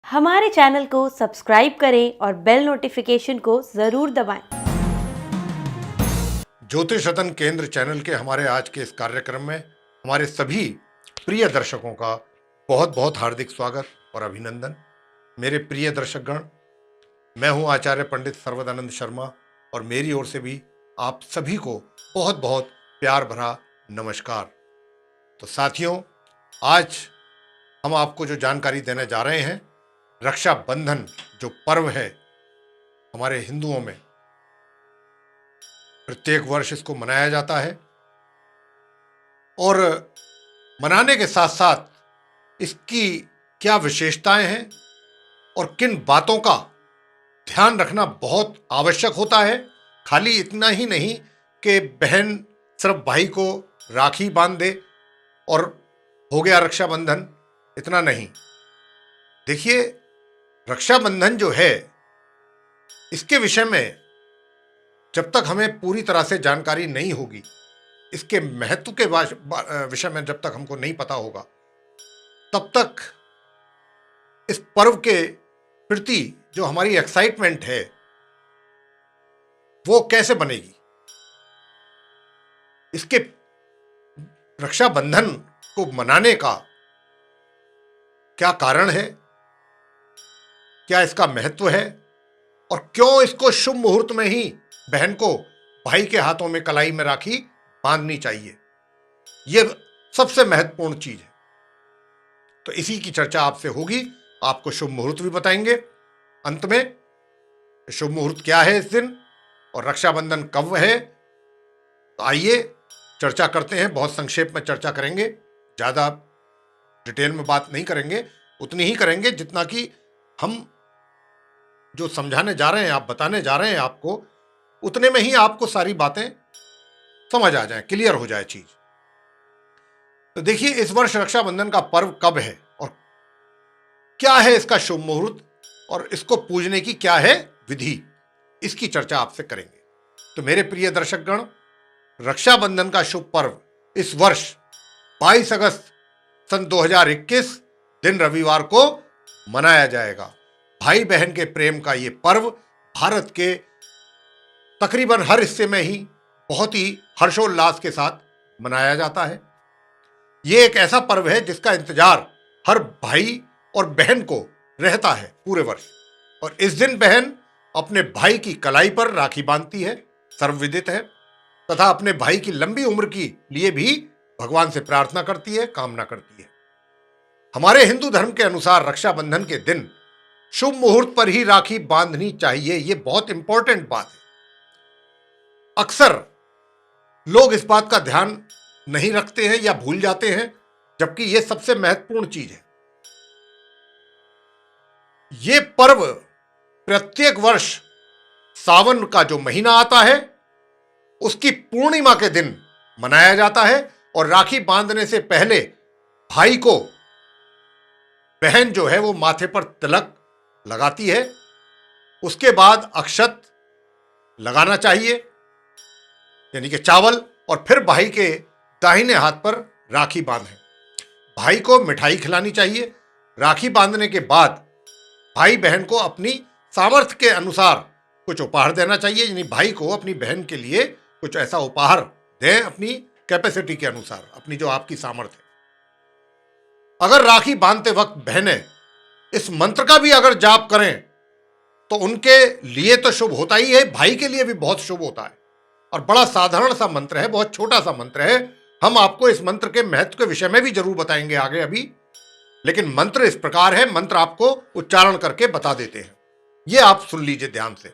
हमारे चैनल को सब्सक्राइब करें और बेल नोटिफिकेशन को ज़रूर दबाएं। ज्योतिष रतन केंद्र चैनल के हमारे आज के इस कार्यक्रम में हमारे सभी प्रिय दर्शकों का बहुत बहुत हार्दिक स्वागत और अभिनंदन। मेरे प्रिय दर्शकगण, मैं हूं आचार्य पंडित सर्वदानंद शर्मा और मेरी ओर से भी आप सभी को बहुत बहुत प्यार भरा नमस्कार। तो साथियों, आज हम आपको जो जानकारी देने जा रहे हैं, रक्षाबंधन जो पर्व है हमारे हिंदुओं में, प्रत्येक वर्ष इसको मनाया जाता है और मनाने के साथ साथ इसकी क्या विशेषताएं हैं और किन बातों का ध्यान रखना बहुत आवश्यक होता है। खाली इतना ही नहीं कि बहन सिर्फ भाई को राखी बांध दे और हो गया रक्षाबंधन, इतना नहीं। देखिए, रक्षाबंधन जो है, इसके विषय में जब तक हमें पूरी तरह से जानकारी नहीं होगी, इसके महत्व के विषय में जब तक हमको नहीं पता होगा, तब तक इस पर्व के प्रति जो हमारी एक्साइटमेंट है वो कैसे बनेगी। इसके रक्षाबंधन को मनाने का क्या कारण है, क्या इसका महत्व है और क्यों इसको शुभ मुहूर्त में ही बहन को भाई के हाथों में कलाई में राखी बांधनी चाहिए, यह सबसे महत्वपूर्ण चीज है। तो इसी की चर्चा आपसे होगी। आपको शुभ मुहूर्त भी बताएंगे अंत में, शुभ मुहूर्त क्या है इस दिन और रक्षाबंधन कब है। तो आइए चर्चा करते हैं। बहुत संक्षेप में चर्चा करेंगे, ज्यादा डिटेल में बात नहीं करेंगे, उतनी ही करेंगे जितना कि हम जो समझाने जा रहे हैं, आप बताने जा रहे हैं आपको, उतने में ही आपको सारी बातें समझ आ जाए, क्लियर हो जाए चीज। तो देखिए, इस वर्ष रक्षाबंधन का पर्व कब है और क्या है इसका शुभ मुहूर्त और इसको पूजने की क्या है विधि, इसकी चर्चा आपसे करेंगे। तो मेरे प्रिय दर्शकगण, रक्षाबंधन का शुभ पर्व इस वर्ष 22 अगस्त सन 2021 दिन रविवार को मनाया जाएगा। भाई बहन के प्रेम का ये पर्व भारत के तकरीबन हर हिस्से में ही बहुत ही हर्षोल्लास के साथ मनाया जाता है। ये एक ऐसा पर्व है जिसका इंतजार हर भाई और बहन को रहता है पूरे वर्ष। और इस दिन बहन अपने भाई की कलाई पर राखी बांधती है, सर्वविदित है, तथा अपने भाई की लंबी उम्र की लिए भी भगवान से प्रार्थना करती है, कामना करती है। हमारे हिंदू धर्म के अनुसार रक्षाबंधन के दिन शुभ मुहूर्त पर ही राखी बांधनी चाहिए। यह बहुत इंपॉर्टेंट बात है। अक्सर लोग इस बात का ध्यान नहीं रखते हैं या भूल जाते हैं, जबकि यह सबसे महत्वपूर्ण चीज है। यह पर्व प्रत्येक वर्ष सावन का जो महीना आता है उसकी पूर्णिमा के दिन मनाया जाता है और राखी बांधने से पहले भाई को बहन जो है वो माथे पर तिलक लगाती है। उसके बाद अक्षत लगाना चाहिए, यानी कि चावल, और फिर भाई के दाहिने हाथ पर राखी बांधें। भाई को मिठाई खिलानी चाहिए। राखी बांधने के बाद भाई बहन को अपनी सामर्थ्य के अनुसार कुछ उपहार देना चाहिए, यानी भाई को अपनी बहन के लिए कुछ ऐसा उपहार दें अपनी कैपेसिटी के अनुसार, अपनी जो आपकी सामर्थ्य है। अगर राखी बांधते वक्त बहनें इस मंत्र का भी अगर जाप करें तो उनके लिए तो शुभ होता ही है, भाई के लिए भी बहुत शुभ होता है। और बड़ा साधारण सा मंत्र है, बहुत छोटा सा मंत्र है। हम आपको इस मंत्र के महत्व के विषय में भी जरूर बताएंगे आगे अभी, लेकिन मंत्र इस प्रकार है, मंत्र आपको उच्चारण करके बता देते हैं। ये आप सुन लीजिए ध्यान से।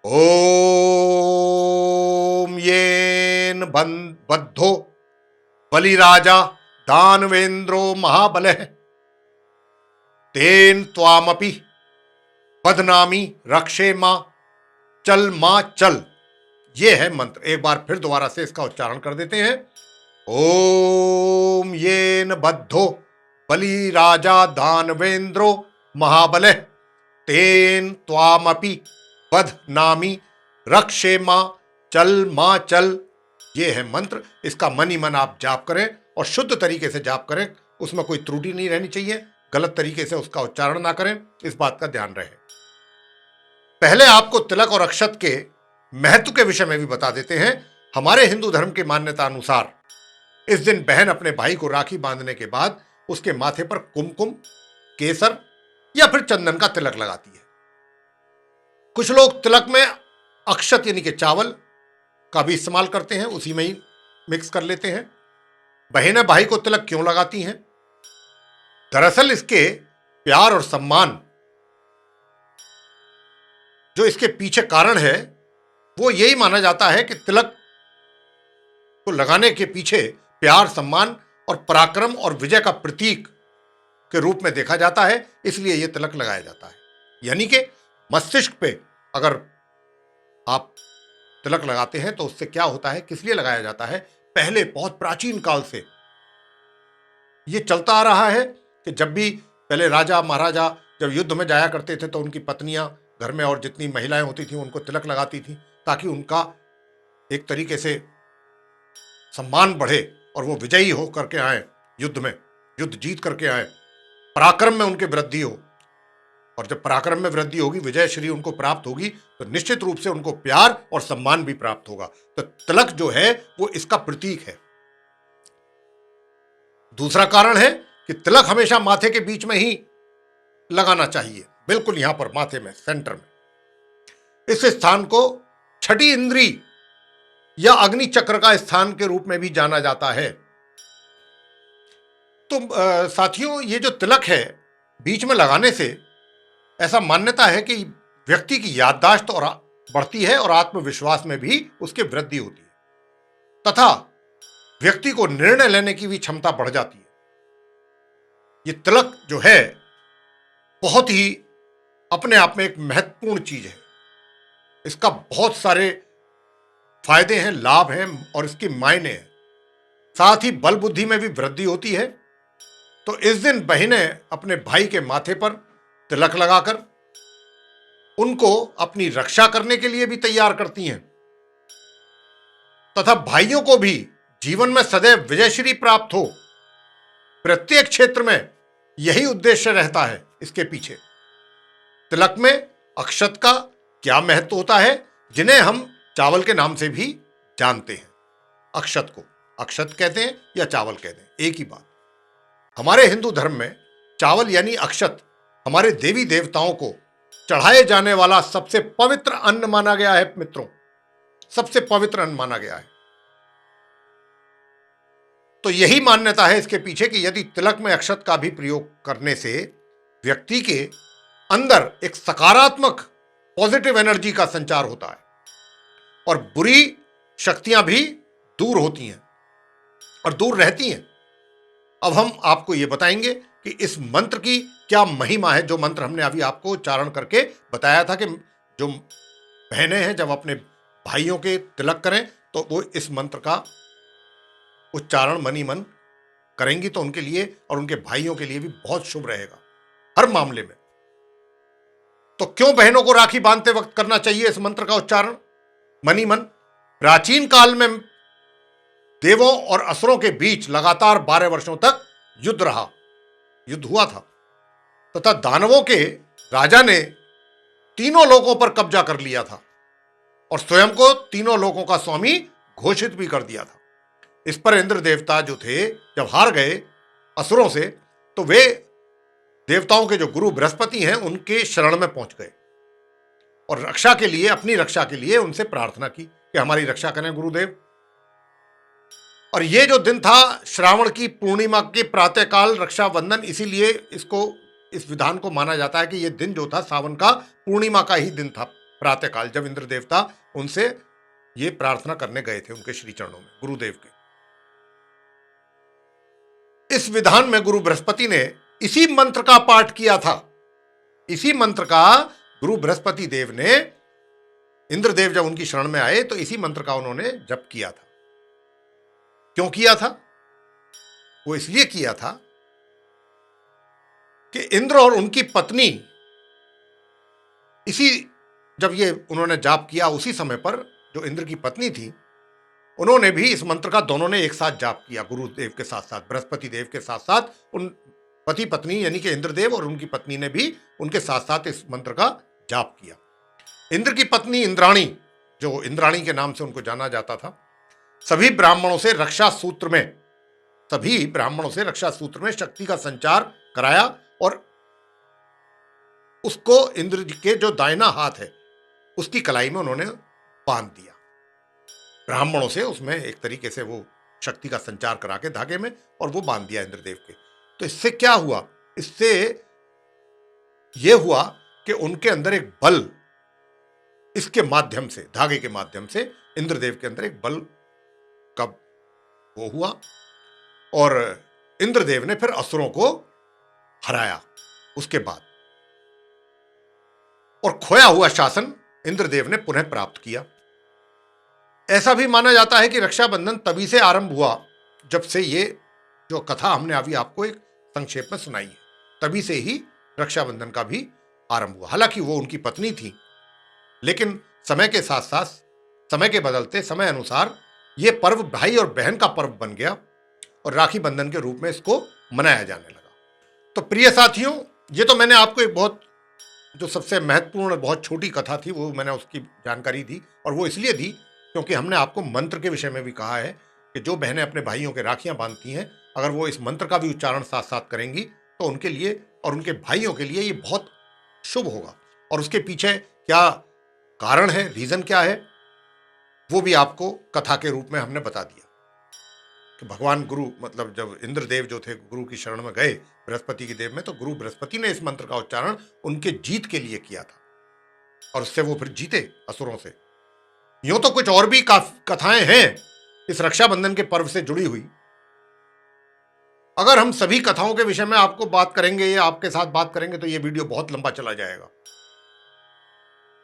ओम येन बद्धो बलिराजा दानवेंद्रो महाबलः तेन त्वामपि बदनामी रक्षे मां चल मां चल। ये है मंत्र। एक बार फिर दोबारा से इसका उच्चारण कर देते हैं। ओम येन बद्धो बलिराजा दानवेंद्रो महाबलः तेन त्वामपि बदनामी रक्षे मां चल। ये है मंत्र। इसका मन ही मन आप जाप करें और शुद्ध तरीके से जाप करें, उसमें कोई त्रुटि नहीं रहनी चाहिए, गलत तरीके से उसका उच्चारण ना करें, इस बात का ध्यान रहे। पहले आपको तिलक और अक्षत के महत्व के विषय में भी बता देते हैं। हमारे हिंदू धर्म की मान्यता अनुसार इस दिन बहन अपने भाई को राखी बांधने के बाद उसके माथे पर कुमकुम, केसर या फिर चंदन का तिलक लगाती है। कुछ लोग तिलक में अक्षत यानी कि चावल का भी इस्तेमाल करते हैं, उसी में ही मिक्स कर लेते हैं। बहनें भाई को तिलक क्यों लगाती हैं? दरअसल इसके प्यार और सम्मान जो इसके पीछे कारण है वो यही माना जाता है कि तिलक को लगाने के पीछे प्यार, सम्मान और पराक्रम और विजय का प्रतीक के रूप में देखा जाता है, इसलिए यह तिलक लगाया जाता है। यानी कि मस्तिष्क पे अगर आप तिलक लगाते हैं तो उससे क्या होता है, किस लिए लगाया जाता है? पहले बहुत प्राचीन काल से यह चलता आ रहा है कि जब भी पहले राजा महाराजा जब युद्ध में जाया करते थे तो उनकी पत्नियां घर में और जितनी महिलाएं होती थी उनको तिलक लगाती थी, ताकि उनका एक तरीके से सम्मान बढ़े और वो विजयी हो करके आए, युद्ध में युद्ध जीत करके आए, पराक्रम में उनकी वृद्धि हो। और जब पराक्रम में वृद्धि होगी, विजय श्री उनको प्राप्त होगी, तो निश्चित रूप से उनको प्यार और सम्मान भी प्राप्त होगा। तो तिलक जो है वो इसका प्रतीक है। दूसरा कारण है कि तिलक हमेशा माथे के बीच में ही लगाना चाहिए, बिल्कुल यहां पर माथे में, सेंटर में। इस स्थान को छठी इंद्री या अग्नि चक्र का स्थान के रूप में भी जाना जाता है। तो साथियों, ये जो तिलक है बीच में लगाने से ऐसा मान्यता है कि व्यक्ति की याददाश्त और बढ़ती है और आत्मविश्वास में भी उसकी वृद्धि होती है तथा व्यक्ति को निर्णय लेने की भी क्षमता बढ़ जाती है। ये तिलक जो है बहुत ही अपने आप में एक महत्वपूर्ण चीज है। इसका बहुत सारे फायदे हैं, लाभ हैं और इसके मायने हैं। साथ ही बल बुद्धि में भी वृद्धि होती है। तो इस दिन बहनें अपने भाई के माथे पर तिलक लगाकर उनको अपनी रक्षा करने के लिए भी तैयार करती हैं तथा भाइयों को भी जीवन में सदैव विजयश्री प्राप्त हो। प्रत्येक क्षेत्र में यही उद्देश्य रहता है इसके पीछे। तिलक में अक्षत का क्या महत्व होता है, जिन्हें हम चावल के नाम से भी जानते हैं। अक्षत को अक्षत कहते हैं या चावल कहते हैं, एक ही बात। हमारे हिंदू धर्म में चावल यानी अक्षत हमारे देवी देवताओं को चढ़ाए जाने वाला सबसे पवित्र अन्न माना गया है। मित्रों, सबसे पवित्र अन्न माना गया है। तो यही मान्यता है इसके पीछे कि यदि तिलक में अक्षत का भी प्रयोग करने से व्यक्ति के अंदर एक सकारात्मक पॉजिटिव एनर्जी का संचार होता है और बुरी शक्तियां भी दूर होती हैं और दूर रहती हैं। अब हम आपको यह बताएंगे कि इस मंत्र की क्या महिमा है, जो मंत्र हमने अभी आपको उच्चारण करके बताया था कि जो बहनें हैं जब अपने भाइयों के तिलक करें तो वो इस मंत्र का उच्चारण मनी मन करेंगी तो उनके लिए और उनके भाइयों के लिए भी बहुत शुभ रहेगा हर मामले में। तो क्यों बहनों को राखी बांधते वक्त करना चाहिए इस मंत्र का उच्चारण मनी मन? प्राचीन काल में देवों और असुरों के बीच लगातार 12 वर्षों तक युद्ध हुआ था तथा दानवों के राजा ने तीनों लोकों पर कब्जा कर लिया था और स्वयं को तीनों लोकों का स्वामी घोषित भी कर दिया था। इस पर इंद्र देवता जो थे जब हार गए असुरों से, तो वे देवताओं के जो गुरु बृहस्पति हैं उनके शरण में पहुंच गए और रक्षा के लिए, अपनी रक्षा के लिए उनसे प्रार्थना की कि हमारी रक्षा करें गुरुदेव। और ये जो दिन था श्रावण की पूर्णिमा के प्रातःकाल रक्षाबंधन, इसीलिए इस विधान को माना जाता है कि यह दिन जो था सावन का पूर्णिमा का ही दिन था, प्रातःकाल, जब इंद्र देवता उनसे ये प्रार्थना करने गए थे उनके श्री चरणों में, गुरुदेव के। इस विधान में गुरु बृहस्पति ने इसी मंत्र का पाठ किया था। इसी मंत्र का गुरु बृहस्पति देव ने, इंद्रदेव जब उनकी शरण में आए तो इसी मंत्र का उन्होंने जप किया था। क्यों किया था? वो इसलिए किया था कि इंद्र और उनकी पत्नी जब ये उन्होंने जाप किया उसी समय पर जो इंद्र की पत्नी थी उन्होंने भी इस मंत्र का, दोनों ने एक साथ जाप किया, गुरुदेव के साथ साथ, बृहस्पति देव के साथ साथ उन पति पत्नी यानी कि इंद्रदेव और उनकी पत्नी ने भी उनके साथ साथ इस मंत्र का जाप किया। इंद्र की पत्नी इंद्राणी, जो इंद्राणी के नाम से उनको जाना जाता था, सभी ब्राह्मणों से रक्षा सूत्र में शक्ति का संचार कराया और उसको इंद्र जी के जो दाहिना हाथ है उसकी कलाई में उन्होंने बांध दिया। ब्राह्मणों से उसमें एक तरीके से वो शक्ति का संचार करा के धागे में, और वो बांध दिया इंद्रदेव के। तो इससे क्या हुआ? इससे यह हुआ कि उनके अंदर एक बल, इसके माध्यम से, धागे के माध्यम से इंद्रदेव के अंदर एक बल का वो हुआ और इंद्रदेव ने फिर असुरों को हराया उसके बाद, और खोया हुआ शासन इंद्रदेव ने पुनः प्राप्त किया। ऐसा भी माना जाता है कि रक्षाबंधन तभी से आरंभ हुआ जब से ये जो कथा हमने अभी आपको एक संक्षेप में सुनाई है, तभी से ही रक्षाबंधन का भी आरंभ हुआ। हालांकि वो उनकी पत्नी थी, लेकिन समय के साथ साथ, समय के बदलते समय अनुसार ये पर्व भाई और बहन का पर्व बन गया और राखी बंधन के रूप में इसको मनाया जाने लगा। तो प्रिय साथियों, ये तो मैंने आपको एक बहुत जो सबसे महत्वपूर्ण, बहुत छोटी कथा थी, वो मैंने उसकी जानकारी दी, और वो इसलिए दी क्योंकि हमने आपको मंत्र के विषय में भी कहा है कि जो बहनें अपने भाइयों के राखियां बांधती हैं, अगर वो इस मंत्र का भी उच्चारण साथ साथ करेंगी तो उनके लिए और उनके भाइयों के लिए ये बहुत शुभ होगा। और उसके पीछे क्या कारण है, रीजन क्या है, वो भी आपको कथा के रूप में हमने बता दिया कि भगवान गुरु, मतलब जब इंद्रदेव जो थे गुरु की शरण में गए बृहस्पति की देव में, तो गुरु बृहस्पति ने इस मंत्र का उच्चारण उनके जीत के लिए किया था और उससे वो फिर जीते असुरों से। यूं तो कुछ और भी कथाएं हैं इस रक्षाबंधन के पर्व से जुड़ी हुई। अगर हम सभी कथाओं के विषय में आपको बात करेंगे या आपके साथ बात करेंगे तो यह वीडियो बहुत लंबा चला जाएगा।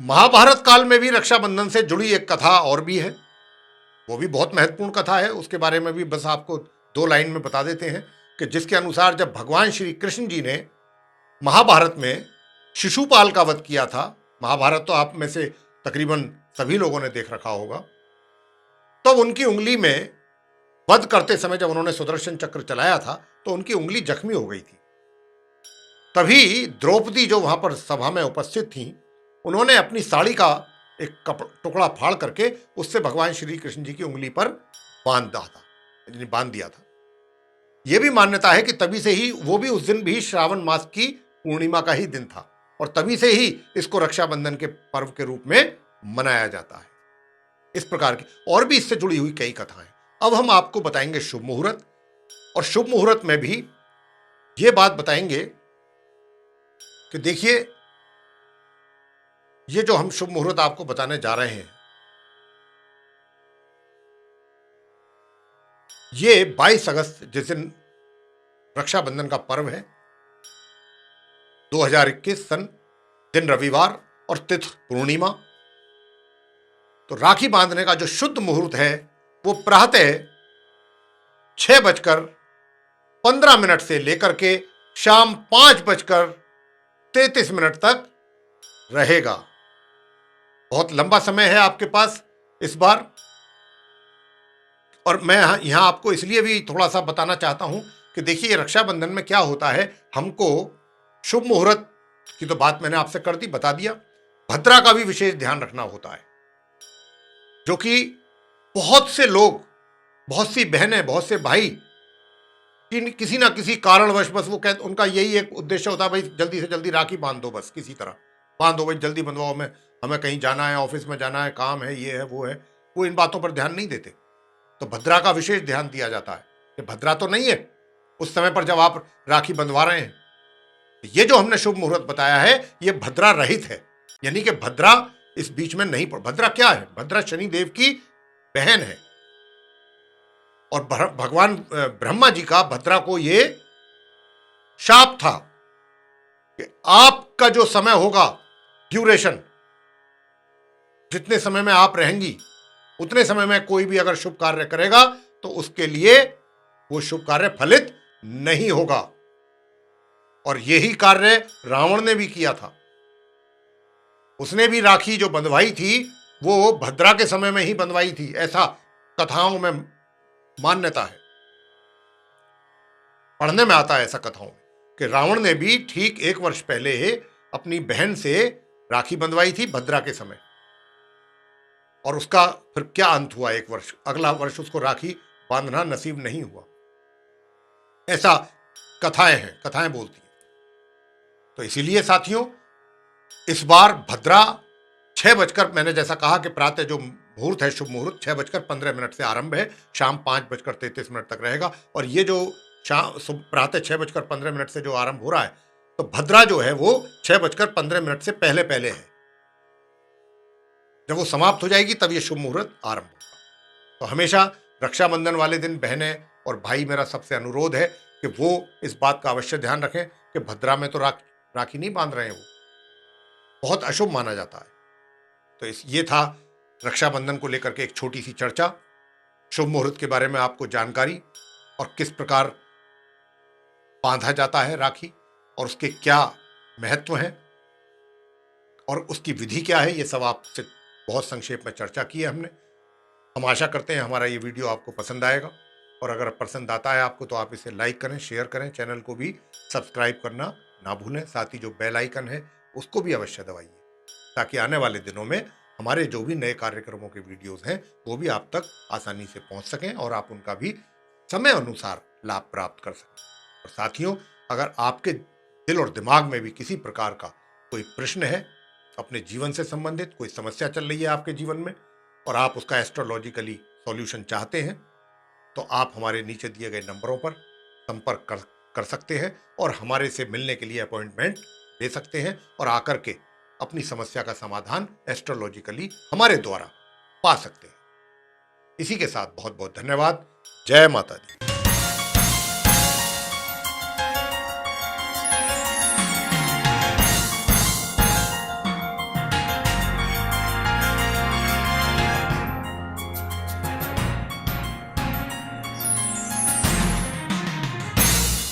महाभारत काल में भी रक्षाबंधन से जुड़ी एक कथा और भी है, वो भी बहुत महत्वपूर्ण कथा है। उसके बारे में भी बस आपको 2 लाइन में बता देते हैं कि जिसके अनुसार जब भगवान श्री कृष्ण जी ने महाभारत में शिशुपाल का वध किया था, महाभारत तो आप में से तकरीबन सभी लोगों ने देख रखा होगा, तो उनकी उंगली में वध करते समय जब उन्होंने सुदर्शन चक्र चलाया था तो उनकी उंगली जख्मी हो गई थी। तभी द्रौपदी जो वहां पर सभा में उपस्थित थी, उन्होंने अपनी साड़ी का एक टुकड़ा फाड़ करके उससे भगवान श्री कृष्ण जी की उंगली पर बांध दिया था। यह भी मान्यता है कि तभी से ही, वो भी उस दिन भी श्रावण मास की पूर्णिमा का ही दिन था और तभी से ही इसको रक्षाबंधन के पर्व के रूप में मनाया जाता है। इस प्रकार की और भी इससे जुड़ी हुई कई कथाएं। अब हम आपको बताएंगे शुभ मुहूर्त, और शुभ मुहूर्त में भी यह बात बताएंगे कि देखिए, ये जो हम शुभ मुहूर्त आपको बताने जा रहे हैं, ये 22 अगस्त जिस दिन रक्षाबंधन का पर्व है, 2021 सन, दिन रविवार और तिथि पूर्णिमा। तो राखी बांधने का जो शुद्ध मुहूर्त है वो प्रातः 6:15 से लेकर के शाम 5:33 तक रहेगा। बहुत लंबा समय है आपके पास इस बार, और मैं यहां आपको इसलिए भी थोड़ा सा बताना चाहता हूं कि देखिए, रक्षाबंधन में क्या होता है, हमको शुभ मुहूर्त की तो बात मैंने आपसे कर दी, बता दिया। भद्रा का भी विशेष ध्यान रखना होता है, जो कि बहुत से लोग, बहुत सी बहनें, बहुत से भाई किसी ना किसी कारणवश, बस वो कहते, उनका यही एक उद्देश्य होता है, भाई जल्दी से जल्दी राखी बांध दो, बस किसी तरह बांध दो, भाई जल्दी बंधवाओ, हमें कहीं जाना है, ऑफिस में जाना है, काम है, ये है, वो है। वो इन बातों पर ध्यान नहीं देते। तो भद्रा का विशेष ध्यान दिया जाता है कि भद्रा तो नहीं है उस समय पर जब आप राखी बंधवा रहे हैं। ये जो हमने शुभ मुहूर्त बताया है, ये भद्रा रहित है, यानी कि भद्रा इस बीच में नहीं पड़। भद्रा क्या है? भद्रा शनिदेव की बहन है, और भगवान ब्रह्मा जी का भद्रा को ये शाप था कि आपका जो समय होगा, ड्यूरेशन, जितने समय में आप रहेंगी उतने समय में कोई भी अगर शुभ कार्य करेगा तो उसके लिए वो शुभ कार्य फलित नहीं होगा। और यही कार्य रावण ने भी किया था। उसने भी राखी जो बंधवाई थी वो भद्रा के समय में ही बंधवाई थी, ऐसा कथाओं में मान्यता है, पढ़ने में आता है ऐसा कथाओं में। कि रावण ने भी ठीक 1 वर्ष पहले अपनी बहन से राखी बंधवाई थी भद्रा के समय, और उसका फिर क्या अंत हुआ। 1 वर्ष, अगला वर्ष उसको राखी बांधना नसीब नहीं हुआ। ऐसा कथाएं हैं, कथाएं बोलती हैं। तो इसीलिए साथियों, इस बार भद्रा 6 बजकर, मैंने जैसा कहा कि प्रातः जो मुहूर्त है, शुभ मुहूर्त 6:15 से आरंभ है, शाम 5:33 तक रहेगा। और ये जो शाम प्रातः 6:15 से जो आरंभ हो रहा है, तो भद्रा जो है वो 6:15 से पहले पहले है। जब वो समाप्त हो जाएगी तब ये शुभ मुहूर्त आरंभ होगा। तो हमेशा रक्षाबंधन वाले दिन बहनें और भाई, मेरा सबसे अनुरोध है कि वो इस बात का अवश्य ध्यान रखें कि भद्रा में तो राखी नहीं बांध रहे हैं, वो बहुत अशुभ माना जाता है। तो ये था रक्षाबंधन को लेकर के एक छोटी सी चर्चा, शुभ मुहूर्त के बारे में आपको जानकारी, और किस प्रकार बांधा जाता है राखी, और उसके क्या महत्व हैं, और उसकी विधि क्या है, ये सब आपसे बहुत संक्षेप में चर्चा की है हमने। हम आशा करते हैं हमारा ये वीडियो आपको पसंद आएगा, और अगर पसंद आता है आपको तो आप इसे लाइक करें, शेयर करें, चैनल को भी सब्सक्राइब करना ना भूलें। साथ ही जो बेल आइकन है उसको भी अवश्य दबाइए, ताकि आने वाले दिनों में हमारे जो भी नए कार्यक्रमों के वीडियोस हैं वो भी आप तक आसानी से पहुंच सकें, और आप उनका भी समय अनुसार लाभ प्राप्त कर सकें। और साथियों, अगर आपके दिल और दिमाग में भी किसी प्रकार का कोई प्रश्न है, अपने जीवन से संबंधित कोई समस्या चल रही है आपके जीवन में, और आप उसका एस्ट्रोलॉजिकली सॉल्यूशन चाहते हैं, तो आप हमारे नीचे दिए गए नंबरों पर संपर्क कर सकते हैं, और हमारे से मिलने के लिए अपॉइंटमेंट ले सकते हैं, और आकर के अपनी समस्या का समाधान एस्ट्रोलॉजिकली हमारे द्वारा पा सकते हैं। इसी के साथ बहुत बहुत धन्यवाद। जय माता दी।